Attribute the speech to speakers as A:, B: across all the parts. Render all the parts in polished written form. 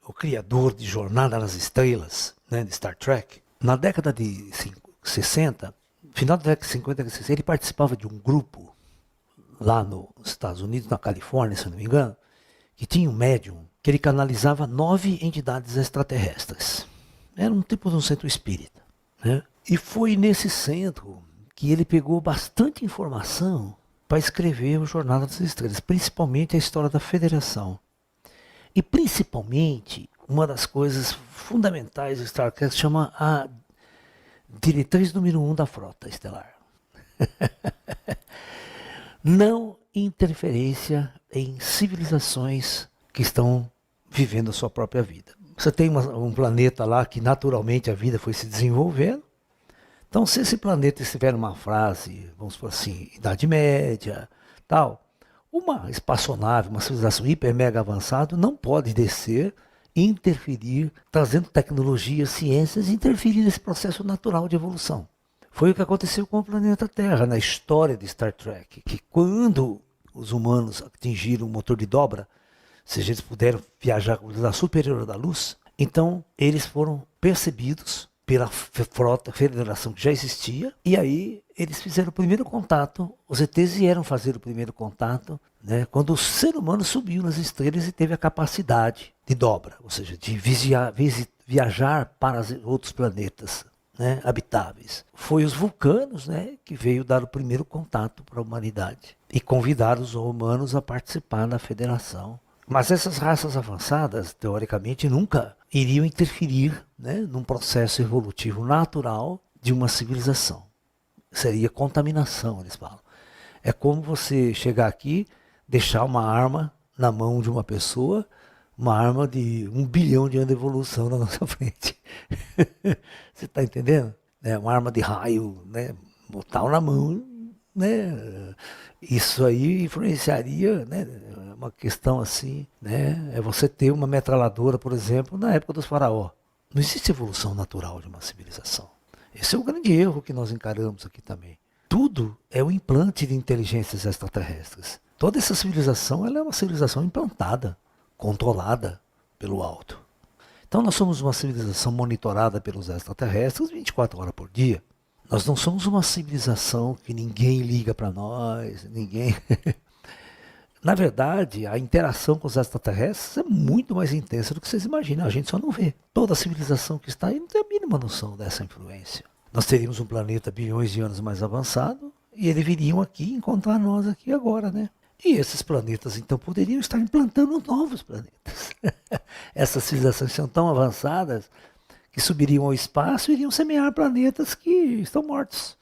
A: o criador de Jornada nas Estrelas, né, de Star Trek, na década de 60, final da década de 50 e 60, ele participava de um grupo lá nos Estados Unidos, na Califórnia, se não me engano, que tinha um médium que ele canalizava 9 entidades extraterrestres. Era um tipo de um centro espírita, né? E foi nesse centro que ele pegou bastante informação para escrever o Jornada das Estrelas, principalmente a história da Federação. E principalmente, uma das coisas fundamentais do Star Trek se chama a diretriz número 1 da frota estelar. Não interferência em civilizações que estão vivendo a sua própria vida. Você tem um planeta lá que naturalmente a vida foi se desenvolvendo. Então, se esse planeta estiver numa fase, vamos por assim, Idade Média, tal, uma espaçonave, uma civilização hiper mega avançada não pode descer e interferir, trazendo tecnologia, ciências, e interferir nesse processo natural de evolução. Foi o que aconteceu com o planeta Terra, na história de Star Trek, que quando os humanos atingiram o motor de dobra, se eles puderam viajar com a velocidade superior da luz, então eles foram percebidos pela frota, federação que já existia, e aí eles fizeram o primeiro contato, os ETs vieram fazer o primeiro contato, né, quando o ser humano subiu nas estrelas e teve a capacidade de dobra, ou seja, de viajar para outros planetas, né, habitáveis. Foi os vulcanos, né, que veio dar o primeiro contato para a humanidade e convidaram os humanos a participar da federação. Mas essas raças avançadas, teoricamente, nunca iriam interferir, né, num processo evolutivo natural de uma civilização. Seria contaminação, eles falam. É como você chegar aqui, deixar uma arma na mão de uma pessoa, uma arma de 1 bilhão de anos de evolução na nossa frente. Você está entendendo? Uma arma de raio, né, botar na mão, né? Isso aí influenciaria, né, uma questão assim, né? É você ter uma metralhadora, por exemplo, na época dos faraós. Não existe evolução natural de uma civilização. Esse é o grande erro que nós encaramos aqui também. Tudo é um implante de inteligências extraterrestres. Toda essa civilização, ela é uma civilização implantada, controlada pelo alto. Então nós somos uma civilização monitorada pelos extraterrestres 24 horas por dia. Nós não somos uma civilização que ninguém liga para nós, ninguém... Na verdade, a interação com os extraterrestres é muito mais intensa do que vocês imaginam. A gente só não vê. Toda a civilização que está aí não tem a mínima noção dessa influência. Nós teríamos um planeta bilhões de anos mais avançado e eles viriam aqui encontrar nós aqui agora, né? E esses planetas, então, poderiam estar implantando novos planetas. Essas civilizações são tão avançadas que subiriam ao espaço e iriam semear planetas que estão mortos.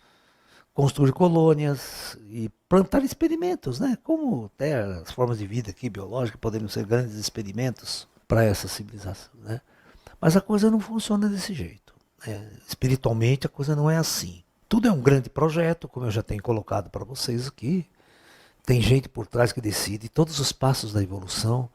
A: Construir colônias e plantar experimentos, né? Como até as formas de vida aqui, biológicas, poderiam ser grandes experimentos para essa civilização, né? Mas a coisa não funciona desse jeito, né? Espiritualmente a coisa não é assim. Tudo é um grande projeto, como eu já tenho colocado para vocês aqui. Tem gente por trás que decide todos os passos da evolução.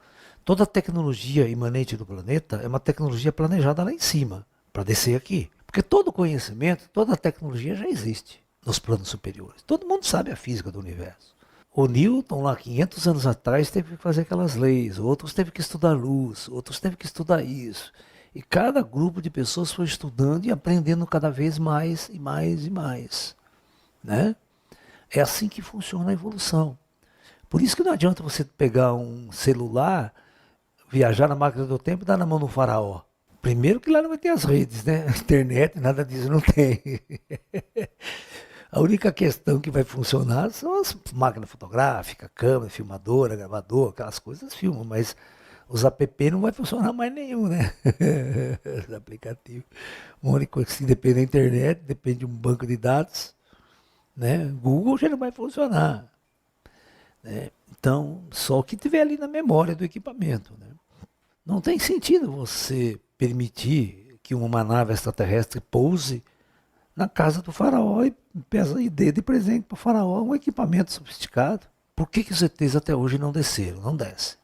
A: Toda a tecnologia imanente do planeta é uma tecnologia planejada lá em cima, para descer aqui. Porque todo o conhecimento, toda a tecnologia já existe nos planos superiores. Todo mundo sabe a física do universo. O Newton, lá 500 anos atrás, teve que fazer aquelas leis. Outros teve que estudar luz, outros teve que estudar isso. E cada grupo de pessoas foi estudando e aprendendo cada vez mais e mais e mais, né? É assim que funciona a evolução. Por isso que não adianta você pegar um celular, viajar na máquina do tempo e dar na mão do faraó. Primeiro que lá não vai ter as redes, né? Internet, nada disso não tem. A única questão que vai funcionar são as máquinas fotográficas, câmera, filmadora, gravador, aquelas coisas filmam, mas os app não vai funcionar mais nenhum, né? Os aplicativos. A única coisa que depende da internet, depende de um banco de dados, né? Google já não vai funcionar, né? Então, só o que tiver ali na memória do equipamento, né? Não tem sentido você permitir que uma nave extraterrestre pouse na casa do faraó e dê de presente para o faraó um equipamento sofisticado. Por que os ETs até hoje não desceram? Não descem.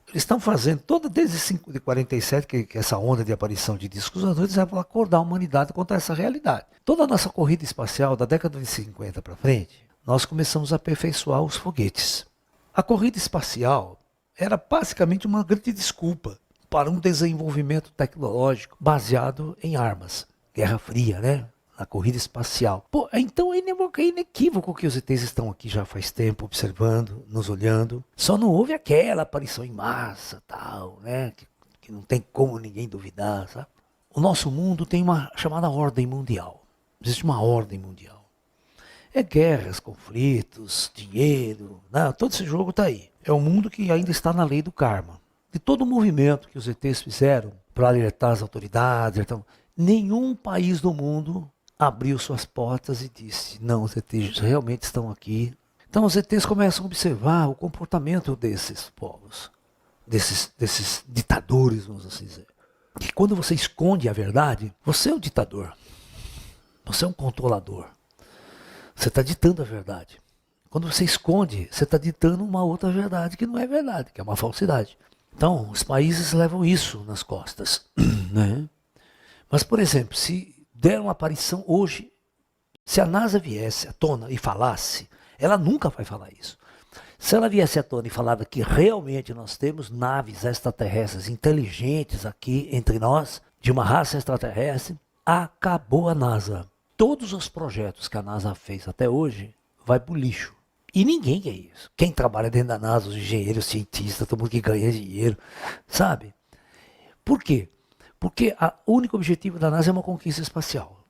A: Eles estão fazendo, desde 47, que essa onda de aparição de discos voadores é para acordar a humanidade contra essa realidade. Toda a nossa corrida espacial, da década de 50 para frente, nós começamos a aperfeiçoar os foguetes. A corrida espacial era basicamente uma grande desculpa para um desenvolvimento tecnológico baseado em armas. Guerra Fria, né? Na corrida espacial. Pô, então é inequívoco que os ETs estão aqui já faz tempo observando, nos olhando. Só não houve aquela aparição em massa, tal, né? Que não tem como ninguém duvidar, sabe? O nosso mundo tem uma chamada ordem mundial. Existe uma ordem mundial. É guerras, conflitos, dinheiro, né? Todo esse jogo está aí. É um mundo que ainda está na lei do karma. De todo o movimento que os ETs fizeram para alertar as autoridades, então, nenhum país do mundo abriu suas portas e disse, não, os ETs realmente estão aqui. Então os ETs começam a observar o comportamento desses povos, desses ditadores, vamos assim dizer. Que quando você esconde a verdade, você é o ditador. Você é um controlador. Você está ditando a verdade. Quando você esconde, você está ditando uma outra verdade que não é verdade, que é uma falsidade. Então, os países levam isso nas costas, né? Mas, por exemplo, se der uma aparição hoje, se a NASA viesse à tona e falasse, ela nunca vai falar isso. Se ela viesse à tona e falava que realmente nós temos naves extraterrestres inteligentes aqui entre nós, de uma raça extraterrestre, acabou a NASA. Todos os projetos que a NASA fez até hoje vai pro lixo. E ninguém quer isso. Quem trabalha dentro da NASA, os engenheiros, os cientistas, todo mundo que ganha dinheiro, sabe? Por quê? Porque o único objetivo da NASA é uma conquista espacial.